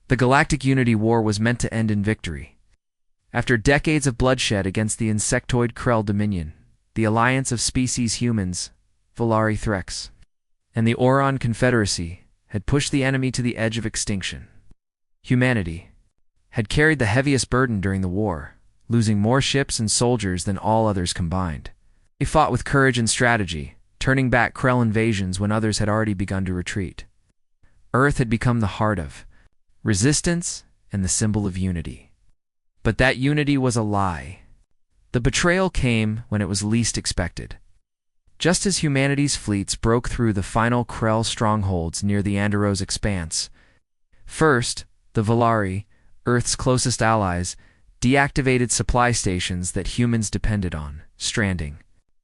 The Galactic Unity War was meant to end in victory. After decades of bloodshed against the insectoid Krell Dominion, the alliance of species humans, Volari Threx, and the Oron Confederacy had pushed the enemy to the edge of extinction. Humanity had carried the heaviest burden during the war, losing more ships and soldiers than all others combined. They fought with courage and strategy, turning back Krell invasions when others had already begun to retreat. Earth had become the heart of resistance and the symbol of unity. But that unity was a lie. The betrayal came when it was least expected. Just as humanity's fleets broke through the final Krell strongholds near the Anderos Expanse, first, the Volari, Earth's closest allies, deactivated supply stations that humans depended on, stranding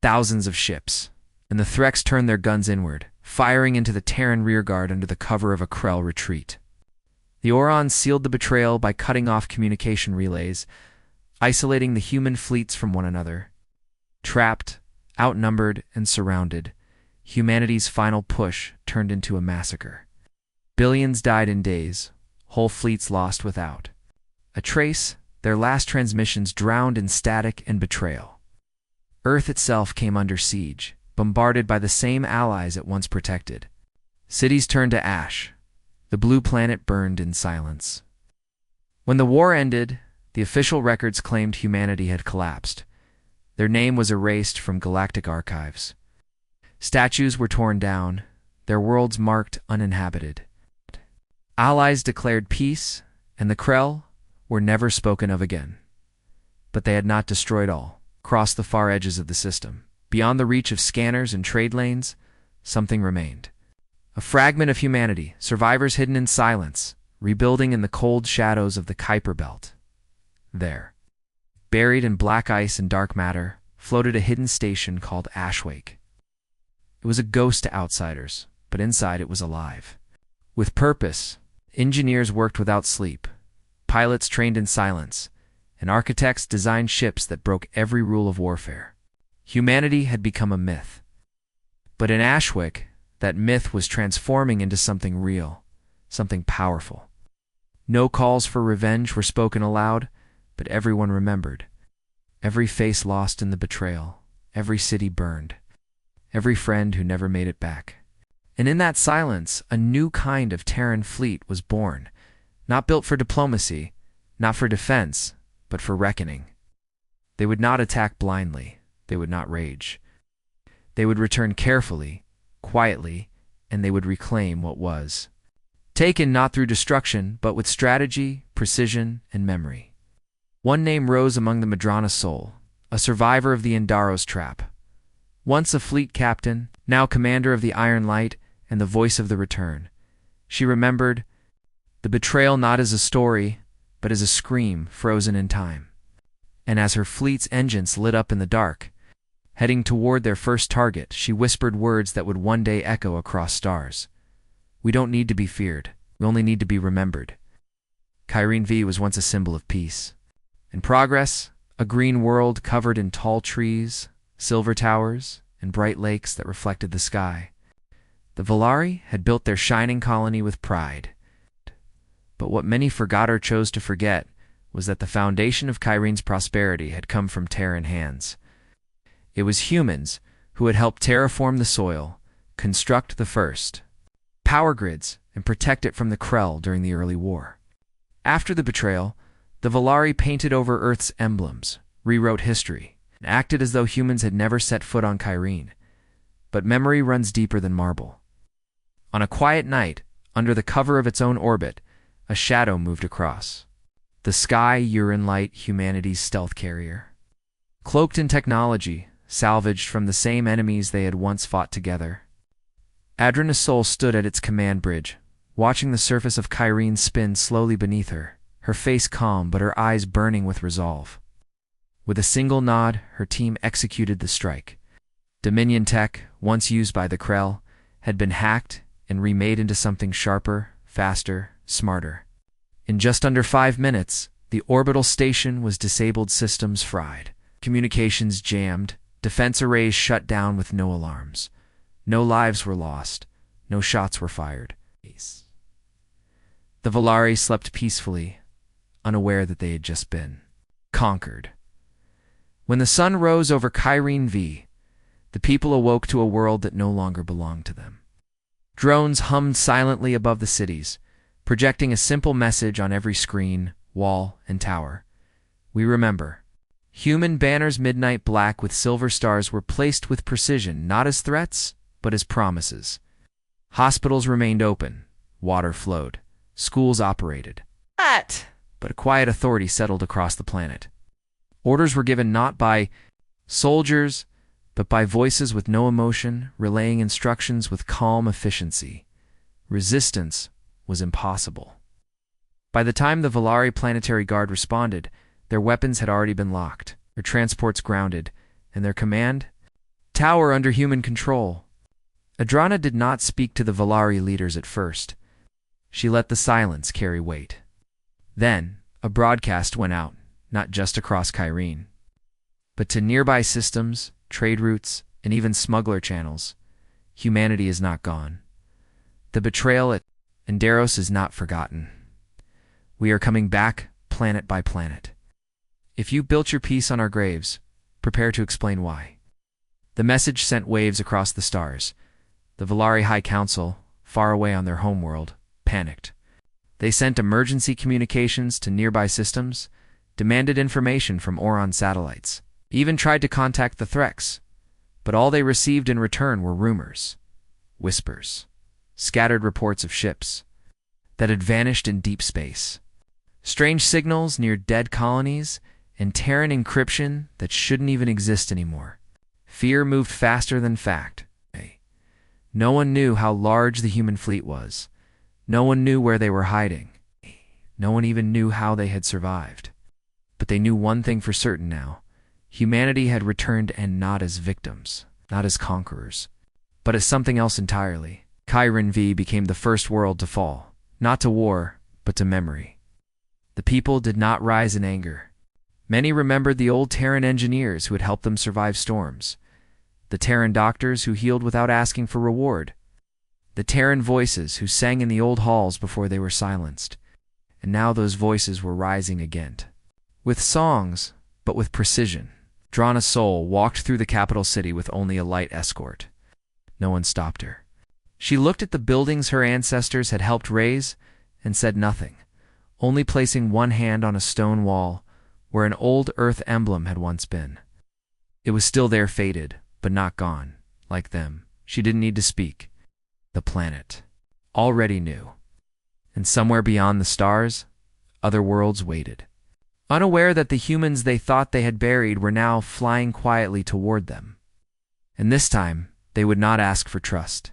thousands of ships, and the Threx turned their guns inward, firing into the Terran rearguard under the cover of a Krell retreat. The Orons sealed the betrayal by cutting off communication relays, isolating the human fleets from one another. Trapped, outnumbered, and surrounded, humanity's final push turned into a massacre. Billions died in days, whole fleets lost without a trace, their last transmissions drowned in static and betrayal. Earth itself came under siege, bombarded by the same allies it once protected. Cities turned to ash. The blue planet burned in silence. When the war ended, the official records claimed humanity had collapsed. Their name was erased from galactic archives. Statues were torn down, their worlds marked uninhabited. Allies declared peace, and the Krell were never spoken of again. But they had not destroyed all. Across the far edges of the system, beyond the reach of scanners and trade lanes, something remained. A fragment of humanity, survivors hidden in silence, rebuilding in the cold shadows of the Kuiper Belt. There, buried in black ice and dark matter, floated a hidden station called Ashwake. It was a ghost to outsiders, but inside it was alive. With purpose, engineers worked without sleep, pilots trained in silence, and architects designed ships that broke every rule of warfare. Humanity had become a myth. But in Ashwick, that myth was transforming into something real, something powerful. No calls for revenge were spoken aloud, but everyone remembered. Every face lost in the betrayal, every city burned, every friend who never made it back. And in that silence, a new kind of Terran fleet was born, not built for diplomacy, not for defense, but for reckoning. They would not attack blindly, they would not rage. They would return carefully, quietly, and they would reclaim what was. Taken not through destruction, but with strategy, precision, and memory. One name rose among the Madrana soul, a survivor of the Indaros trap. Once a fleet captain, now commander of the Iron Light, and the voice of the return. She remembered the betrayal not as a story, but as a scream frozen in time. And as her fleet's engines lit up in the dark, heading toward their first target, she whispered words that would one day echo across stars. We don't need to be feared. We only need to be remembered. Kyrene V was once a symbol of peace. In progress, a green world covered in tall trees, silver towers, and bright lakes that reflected the sky. The Volari had built their shining colony with pride. But what many forgot or chose to forget was that the foundation of Kyrene's prosperity had come from Terran hands. It was humans who had helped terraform the soil, construct the first power grids, and protect it from the Krell during the early war. After the betrayal, the Volari painted over Earth's emblems, rewrote history, and acted as though humans had never set foot on Kyrene. But memory runs deeper than marble. On a quiet night, under the cover of its own orbit, a shadow moved across. The Sky Urine Light, humanity's stealth carrier. Cloaked in technology, salvaged from the same enemies they had once fought together. Adrena Sol stood at its command bridge, watching the surface of Kyrene spin slowly beneath her, her face calm but her eyes burning with resolve. With a single nod, her team executed the strike. Dominion tech, once used by the Krell, had been hacked and remade into something sharper, faster, smarter. In just under 5 minutes, the orbital station was disabled, systems fried, communications jammed, defense arrays shut down with no alarms. No lives were lost, no shots were fired. The Volari slept peacefully, unaware that they had just been conquered. When the sun rose over Kyrene V, the people awoke to a world that no longer belonged to them. Drones hummed silently above the cities, projecting a simple message on every screen, wall, and tower. We remember. Human banners midnight black with silver stars were placed with precision, not as threats, but as promises. Hospitals remained open, water flowed, schools operated. But a quiet authority settled across the planet. Orders were given not by soldiers, but by voices with no emotion, relaying instructions with calm efficiency. Resistance was impossible. By the time the Volari Planetary Guard responded, their weapons had already been locked, their transports grounded, and their command tower under human control. Adrana did not speak to the Volari leaders at first. She let the silence carry weight. Then, a broadcast went out, not just across Kyrene, but to nearby systems, trade routes, and even smuggler channels. Humanity is not gone. The betrayal at Enderos is not forgotten. We are coming back, planet by planet. If you built your peace on our graves, prepare to explain why. The message sent waves across the stars. The Volari High Council, far away on their homeworld, panicked. They sent emergency communications to nearby systems, demanded information from Oron satellites, even tried to contact the Threx, but all they received in return were rumors, whispers, scattered reports of ships that had vanished in deep space, strange signals near dead colonies, and Terran encryption that shouldn't even exist anymore. Fear moved faster than fact. No one knew how large the human fleet was. No one knew where they were hiding. No one even knew how they had survived. But they knew one thing for certain now. Humanity had returned, and not as victims, not as conquerors, but as something else entirely. Kyrene V became the first world to fall, not to war, but to memory. The people did not rise in anger. Many remembered the old Terran engineers who had helped them survive storms, the Terran doctors who healed without asking for reward, the Terran voices who sang in the old halls before they were silenced. And now those voices were rising again. With songs, but with precision. Drana Sol walked through the capital city with only a light escort. No one stopped her. She looked at the buildings her ancestors had helped raise and said nothing, only placing one hand on a stone wall where an old Earth emblem had once been. It was still there, faded, but not gone. Like them, she didn't need to speak. The planet already knew. And somewhere beyond the stars, other worlds waited. Unaware that the humans they thought they had buried were now flying quietly toward them. And this time, they would not ask for trust.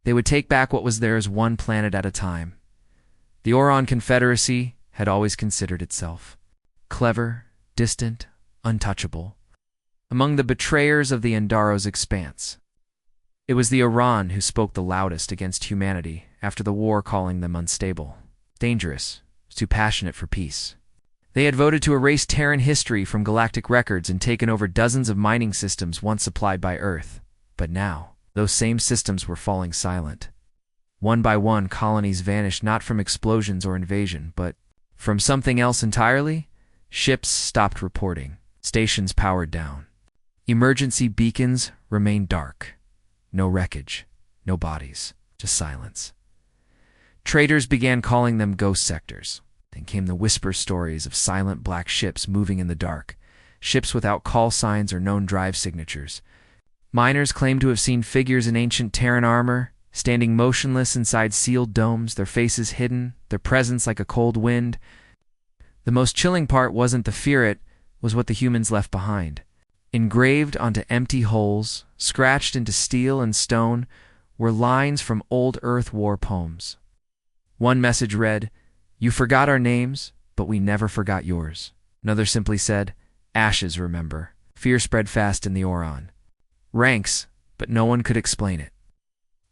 They would take back what was theirs one planet at a time. The Oron Confederacy had always considered itself clever, distant, untouchable, among the betrayers of the Endaro's expanse. It was the Oron who spoke the loudest against humanity after the war, calling them unstable, dangerous, too passionate for peace. They had voted to erase Terran history from galactic records and taken over dozens of mining systems once supplied by Earth. But now, those same systems were falling silent. One by one, colonies vanished not from explosions or invasion, but from something else entirely. Ships stopped reporting. Stations powered down. Emergency beacons remained dark. No wreckage, no bodies, just silence. Traders began calling them ghost sectors. Then came the whisper stories of silent black ships moving in the dark, ships without call signs or known drive signatures. Miners claimed to have seen figures in ancient Terran armor, standing motionless inside sealed domes, their faces hidden, their presence like a cold wind. The most chilling part wasn't the fear, it was what the humans left behind. Engraved onto empty holes, scratched into steel and stone, were lines from old Earth war poems. One message read, "You forgot our names, but we never forgot yours." Another simply said, "Ashes, remember." Fear spread fast in the Oron ranks, but no one could explain it.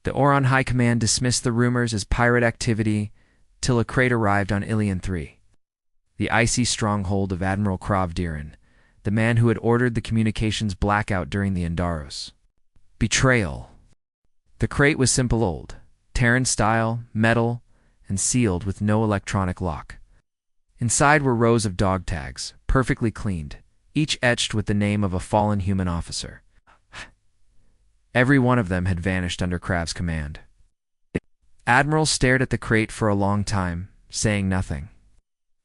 The Oron High Command dismissed the rumors as pirate activity till a crate arrived on Ilion 3, the icy stronghold of Admiral Krovdiran, the man who had ordered the communications blackout during the Endaros. Betrayal. The crate was simple old, Terran style, metal, and sealed with no electronic lock. Inside were rows of dog tags, perfectly cleaned, each etched with the name of a fallen human officer. Every one of them had vanished under Crab's command. Admiral stared at the crate for a long time, saying nothing.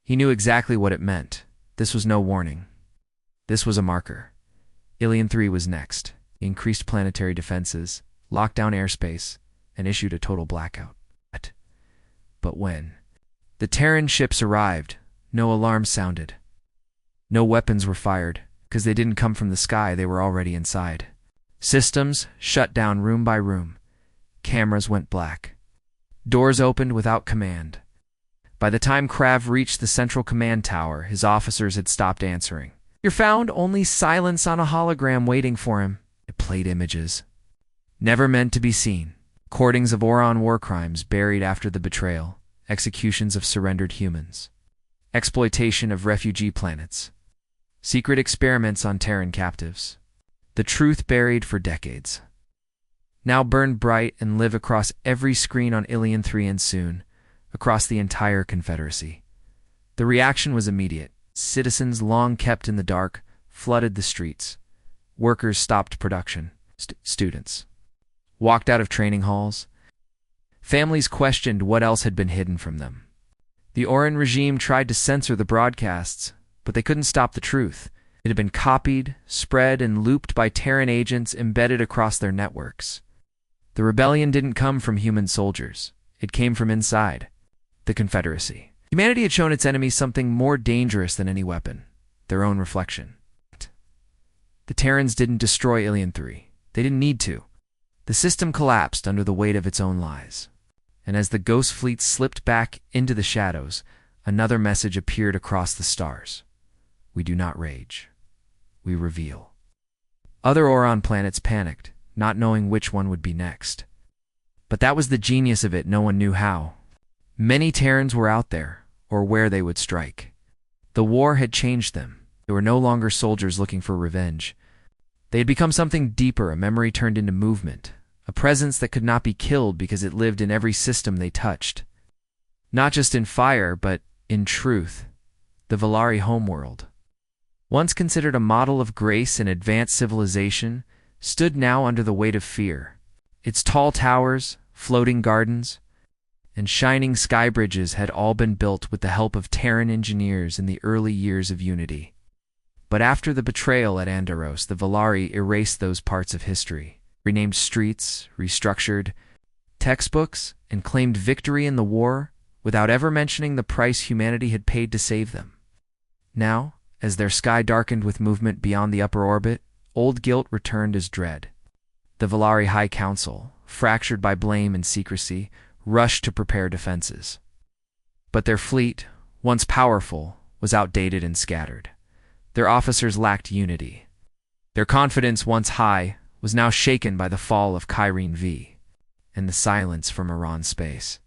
He knew exactly what it meant. This was no warning. This was a marker. Ilion 3 was next. He increased planetary defenses, locked down airspace, and issued a total blackout. But when the Terran ships arrived, no alarm sounded. No weapons were fired, because they didn't come from the sky, they were already inside. Systems shut down room by room. Cameras went black. Doors opened without command. By the time Krav reached the central command tower, his officers had stopped answering. "You're found," only silence on a hologram waiting for him. It played images. Never meant to be seen. Recordings of Oron war crimes buried after the betrayal. Executions of surrendered humans. Exploitation of refugee planets. Secret experiments on Terran captives. The truth buried for decades. Now burned bright and live across every screen on Ilion 3 and soon, across the entire Confederacy. The reaction was immediate. Citizens long kept in the dark flooded the streets. Workers stopped production. Students walked out of training halls. Families questioned what else had been hidden from them. The Oran regime tried to censor the broadcasts, but they couldn't stop the truth. It had been copied, spread, and looped by Terran agents embedded across their networks. The rebellion didn't come from human soldiers. It came from inside the Confederacy. Humanity had shown its enemies something more dangerous than any weapon: their own reflection. The Terrans didn't destroy Ilion 3. They didn't need to. The system collapsed under the weight of its own lies. And as the ghost fleet slipped back into the shadows, another message appeared across the stars. We do not rage. We reveal. Other Oron planets panicked, not knowing which one would be next. But that was the genius of it, no one knew how. Many Terrans were out there, or where they would strike. The war had changed them. They were no longer soldiers looking for revenge. They had become something deeper, a memory turned into movement, a presence that could not be killed because it lived in every system they touched. Not just in fire, but in truth. The Volari homeworld, once considered a model of grace and advanced civilization, stood now under the weight of fear. Its tall towers, floating gardens, and shining sky bridges had all been built with the help of Terran engineers in the early years of Unity. But after the betrayal at Andaros, the Volari erased those parts of history, renamed streets, restructured textbooks, and claimed victory in the war without ever mentioning the price humanity had paid to save them. Now, as their sky darkened with movement beyond the upper orbit, old guilt returned as dread. The Volari High Council, fractured by blame and secrecy, rushed to prepare defenses. But their fleet, once powerful, was outdated and scattered. Their officers lacked unity. Their confidence, once high, was now shaken by the fall of Kyrene V and the silence from Iran space.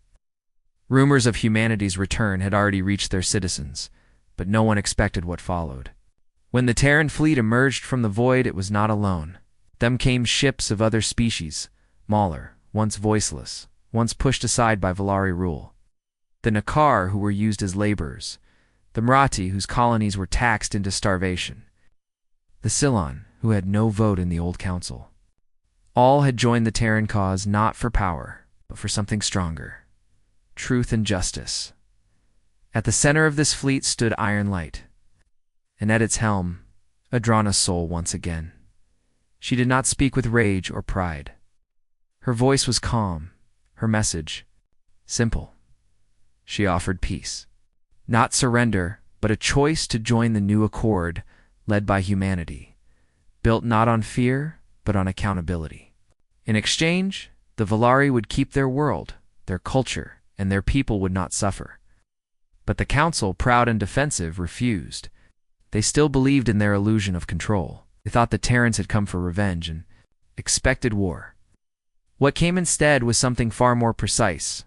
Rumors of humanity's return had already reached their citizens, but no one expected what followed. When the Terran fleet emerged from the void, it was not alone. Them came ships of other species, smaller, once voiceless, once pushed aside by Volari rule. The Nakar, who were used as laborers. The Marathi, whose colonies were taxed into starvation. The Cylon, who had no vote in the old council. All had joined the Terran cause not for power, but for something stronger: truth and justice. At the center of this fleet stood Iron Light, and at its helm, Adrana's soul once again. She did not speak with rage or pride. Her voice was calm, her message simple. She offered peace. Not surrender, but a choice to join the new accord led by humanity, built not on fear, but on accountability. In exchange, the Volari would keep their world, their culture, and their people would not suffer. But the Council, proud and defensive, refused. They still believed in their illusion of control. They thought the Terrans had come for revenge and expected war. What came instead was something far more precise.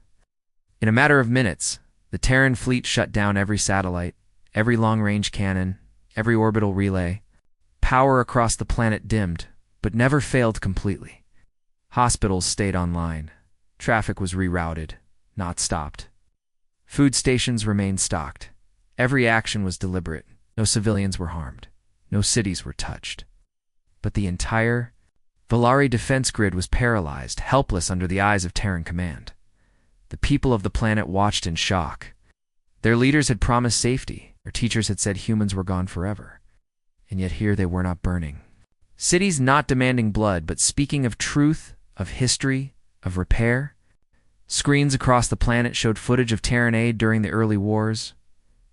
In a matter of minutes, the Terran fleet shut down every satellite, every long-range cannon, every orbital relay. Power across the planet dimmed, but never failed completely. Hospitals stayed online. Traffic was rerouted, not stopped. Food stations remained stocked. Every action was deliberate. No civilians were harmed. No cities were touched. But the entire Volari defense grid was paralyzed, helpless under the eyes of Terran command. The people of the planet watched in shock. Their leaders had promised safety. Their teachers had said humans were gone forever. And yet here they were not burning. Cities not demanding blood, but speaking of truth, of history, of repair. Screens across the planet showed footage of Terran aid during the early wars.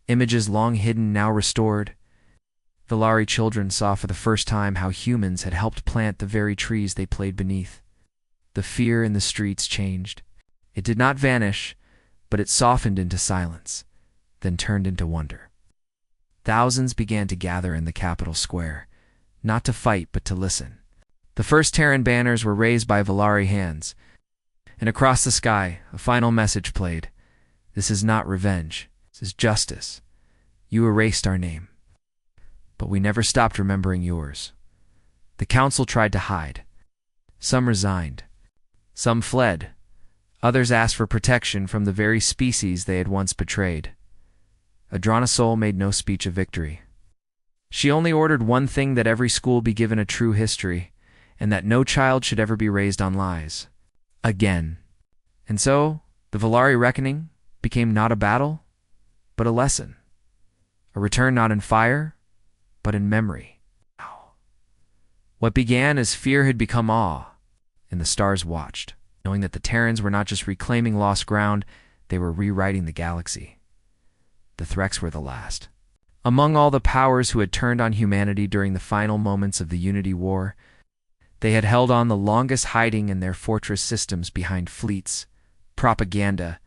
Images long hidden, now restored. Volari children saw for the first time how humans had helped plant the very trees they played beneath. The fear in the streets changed. It did not vanish, but it softened into silence, then turned into wonder. Thousands began to gather in the capital square, not to fight but to listen. The first Terran banners were raised by Volari hands, and across the sky a final message played. This is not revenge. This is justice. You erased our name, but we never stopped remembering yours. The council tried to hide. Some resigned. Some fled. Others asked for protection from the very species they had once betrayed. Adranasol made no speech of victory. She only ordered one thing: that every school be given a true history, and that no child should ever be raised on lies. Again. And so, the Volari reckoning became not a battle, but a lesson. A return not in fire, but in memory. What began as fear had become awe, and the stars watched, knowing that the Terrans were not just reclaiming lost ground, they were rewriting the galaxy. The Threks were the last. Among all the powers who had turned on humanity during the final moments of the Unity War, they had held on the longest, hiding in their fortress systems behind fleets, propaganda,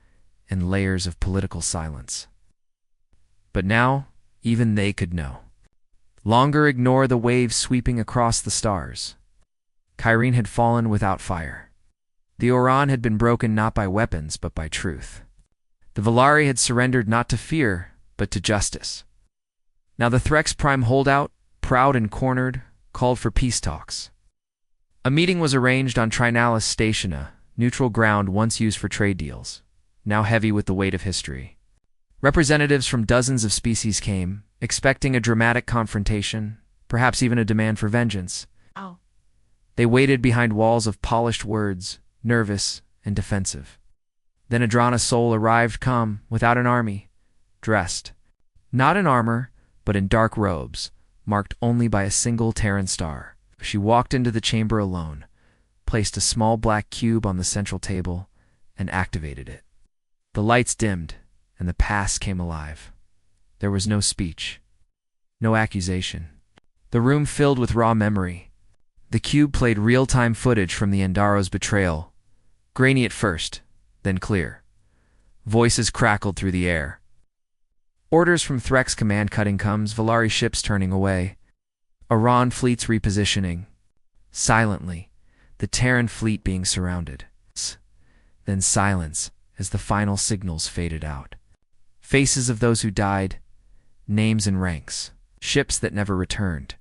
and layers of political silence. But now, even they could know. Longer ignore the waves sweeping across the stars. Kyrene had fallen without fire. The Oran had been broken not by weapons, but by truth. The Volari had surrendered not to fear, but to justice. Now the Threks prime holdout, proud and cornered, called for peace talks. A meeting was arranged on Trinalis Stationa, neutral ground once used for trade deals, now heavy with the weight of history. Representatives from dozens of species came, expecting a dramatic confrontation, perhaps even a demand for vengeance. They waited behind walls of polished words, nervous and defensive. Then Adranasol arrived, calm, without an army, dressed, not in armor, but in dark robes, marked only by a single Terran star. She walked into the chamber alone, placed a small black cube on the central table, and activated it. The lights dimmed, and the past came alive. There was no speech, no accusation. The room filled with raw memory. The cube played real-time footage from the Endaro's betrayal, grainy at first, then clear. Voices crackled through the air. Orders from Threk's command cutting comes, Volari ships turning away. Oran fleets repositioning. Silently, the Terran fleet being surrounded. Then silence as the final signals faded out. Faces of those who died, names and ranks, ships that never returned.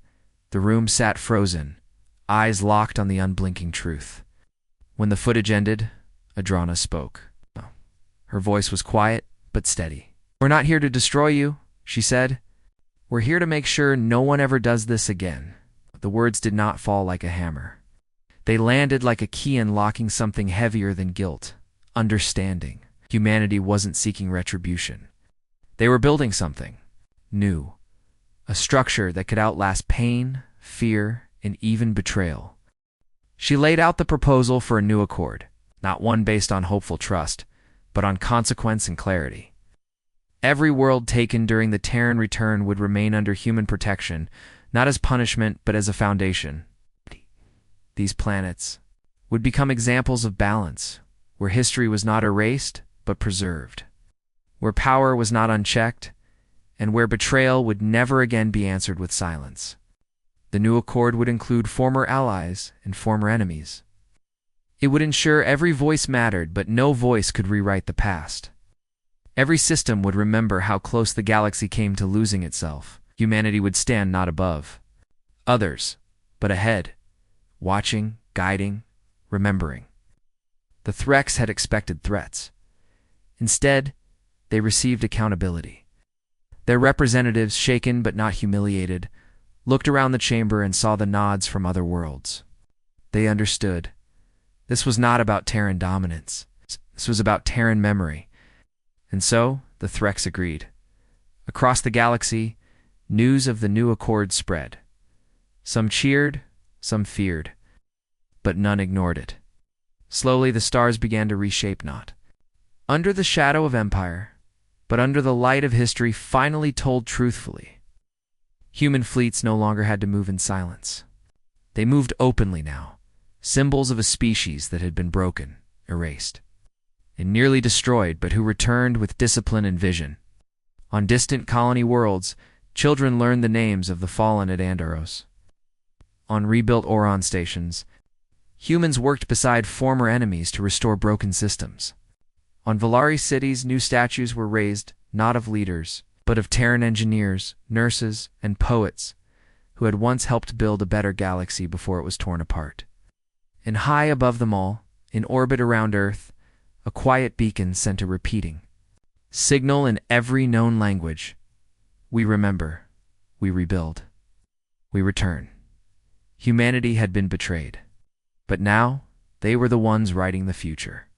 The room sat frozen, eyes locked on the unblinking truth. When the footage ended, Adrana spoke. Her voice was quiet, but steady. "We're not here to destroy you," she said. "We're here to make sure no one ever does this again." The words did not fall like a hammer. They landed like a key unlocking something heavier than guilt, understanding. Humanity wasn't seeking retribution. They were building something new, a structure that could outlast pain, fear, and even betrayal. She laid out the proposal for a new accord, not one based on hopeful trust, but on consequence and clarity. Every world taken during the Terran return would remain under human protection, not as punishment, but as a foundation. These planets would become examples of balance, where history was not erased, but preserved, where power was not unchecked, and where betrayal would never again be answered with silence. The new accord would include former allies and former enemies. It would ensure every voice mattered, but no voice could rewrite the past. Every system would remember how close the galaxy came to losing itself. Humanity would stand not above others, but ahead, watching, guiding, remembering. The Threks had expected threats. Instead, they received accountability. Their representatives, shaken but not humiliated, looked around the chamber and saw the nods from other worlds. They understood. This was not about Terran dominance. This was about Terran memory. And so, the Threx agreed. Across the galaxy, news of the new accord spread. Some cheered, some feared, but none ignored it. Slowly, the stars began to reshape, not under the shadow of empire, but under the light of history finally told truthfully. Human fleets no longer had to move in silence. They moved openly now, symbols of a species that had been broken, erased, and nearly destroyed, but who returned with discipline and vision. On distant colony worlds, children learned the names of the fallen at Andaros. On rebuilt Oron stations, humans worked beside former enemies to restore broken systems. On Valari cities, new statues were raised, not of leaders, but of Terran engineers, nurses, and poets who had once helped build a better galaxy before it was torn apart. And high above them all, in orbit around Earth, a quiet beacon sent a repeating signal in every known language. We remember, we rebuild, we return. Humanity had been betrayed, but now they were the ones writing the future.